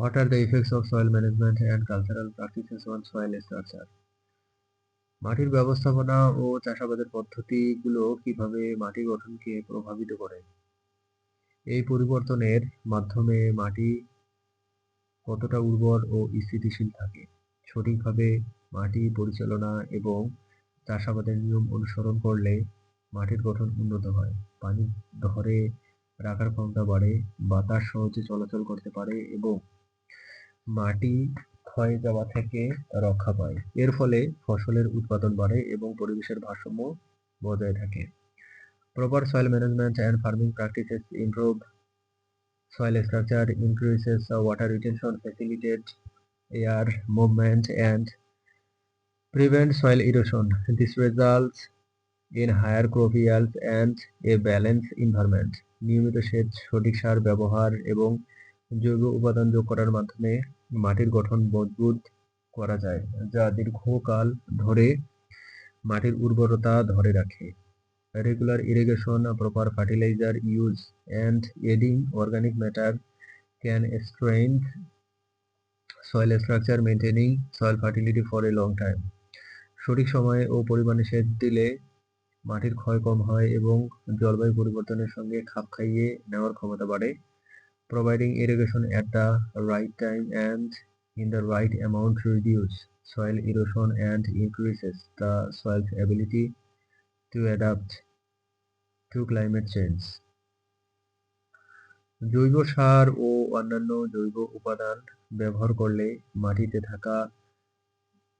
What are the effects of soil management and cultural practices on soil structure? মাটির ব্যবস্থাপনা ও চাষাবাদের পদ্ধতিগুলো কিভাবে মাটির গঠনকে প্রভাবিত করে? এই পরিবর্তনের মাধ্যমে মাটি কতটা উর্বর ও স্থিতিশীল থাকে? সঠিকভাবে মাটি পরিচালনা এবং চাষাবাদের নিয়ম অনুসরণ করলে মাটির গঠন উন্নত হয়, পানি ধরে রাখার ক্ষমতা বাড়ে, বাতাস সহজে চলাচল করতে পারে এবং মাটি ক্ষয়ে যাওয়া থেকে রক্ষা পায়। এর ফলে ফসলের উৎপাদন বাড়ে এবং পরিবেশের ভারসাম্য বজায় থাকে। Proper soil management and farming practices improve soil structure, increases water retention, facilitate air movement, and prevent soil erosion. This results in higher crop yields and a balanced environment. নিয়মিত সেচ, সঠিক সার ব্যবহার এবং জৈব উপাদান যোগ করার মাধ্যমে মাটির গঠন মজবুত করা যায়, যা দীর্ঘকাল ধরে মাটির উর্বরতা ধরে রাখে। Regular irrigation, proper fertilizer use, and adding organic matter can strengthen soil structure, maintaining soil fertility for a long time. সঠিক সময়ে ও পরিমাণে সেচ দিলে মাটির ক্ষয় কম হয় এবং জলবায়ু পরিবর্তনের সঙ্গে খাপ খাইয়ে নেওয়ার ক্ষমতা বাড়ে। Providing irrigation at the right time and in the right amount reduces soil erosion and increases the soil's ability to adapt to climate change. জৈব সার ও অন্যান্য জৈব উপাদান ব্যবহার করলে মাটিতে থাকা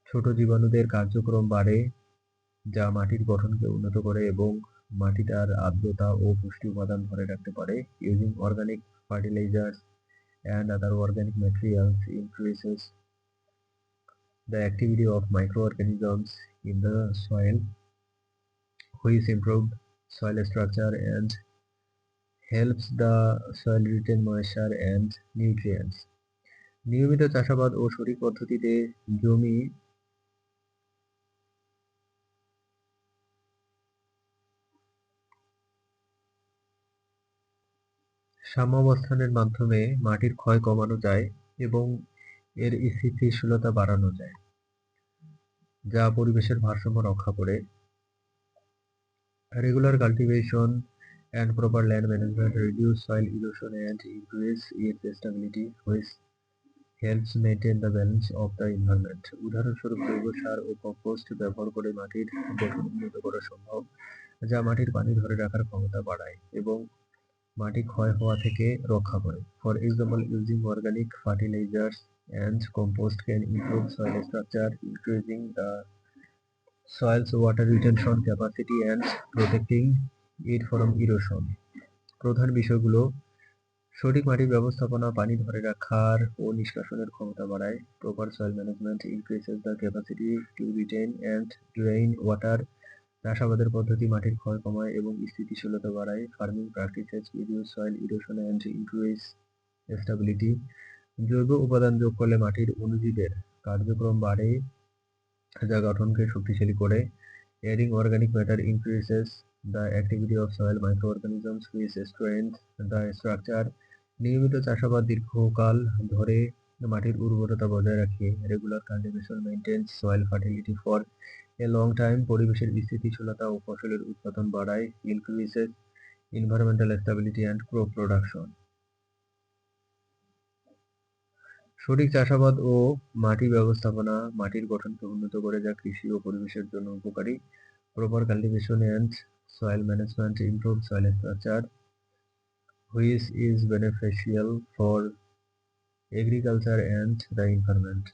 ছোট জীবাণুদের কার্যক্রম বাড়ে, যা মাটির গঠনকে উন্নত করে এবং মাটি তার আর্দ্রতা ও পুষ্টি উপাদান ধরে রাখতে পারে। Using organic fertilisers and other organic materials increases the activity of microorganisms in the soil, which improve soil structure and helps the soil retain moisture and nutrients. নিয়মিত চাষাবাদ ও সঠিক পদ্ধতিতে জমি সাম্যাবস্থানের মাধ্যমে মাটির ক্ষয় কমানো যায় এবং এর স্থিতিশীলতা বাড়ানো যায়, যা পরিবেশের ভারসাম্য রক্ষা করে। Regular cultivation and proper land management reduce soil erosion and increase its stability, which helps maintain the balance of the environment. উদাহরণস্বরূপ জৈব সার ও কম্পোস্ট ব্যবহার করে মাটির গঠন উন্নত করা সম্ভব, যা মাটির পানি ধরে রাখার ক্ষমতা বাড়ায় এবং মাটি ক্ষয় হওয়া থেকে রক্ষা করে। For example, using organic fertilizers and compost can improve soil structure, increasing the soil's water retention capacity and protecting it from erosion. প্রধান বিষয়গুলো: সঠিক মাটির ব্যবস্থাপনা পানি ধরে রাখার ও নিষ্কাশনের ক্ষমতা বাড়ায়। Proper soil management increases the capacity to retain and drain water. চাষাবাদের পদ্ধতি মাটির ক্ষয় কমায় এবং স্থিতিশীলতা বাড়ায়। Farming practices reduce soil erosion and increase stability. জৈব উপাদান যোগ করলে মাটির অণুজীবের কার্যক্রম বাড়ে, যা গঠনকে শক্তিশালী করে। Adding organic matter increases the activity of soil microorganisms, which strengthen the structure. নিয়মিত চাষাবাদ দীর্ঘকাল ধরে মাটির উর্বরতা বজায় রাখে। Regular cultivation maintains soil fertility for a long time. পরিবেশের স্থিতিশীলতা ও ফসলের উৎপাদন বাড়ায়। Increases environmental stability and crop production. সঠিক চাষাবাদ ও মাটি ব্যবস্থাপনা মাটির গঠনকে উন্নত করে, যা কৃষি ও পরিবেশের জন্য উপকারী। Proper cultivation and soil management improve soil structure, which is beneficial for agriculture and the environment.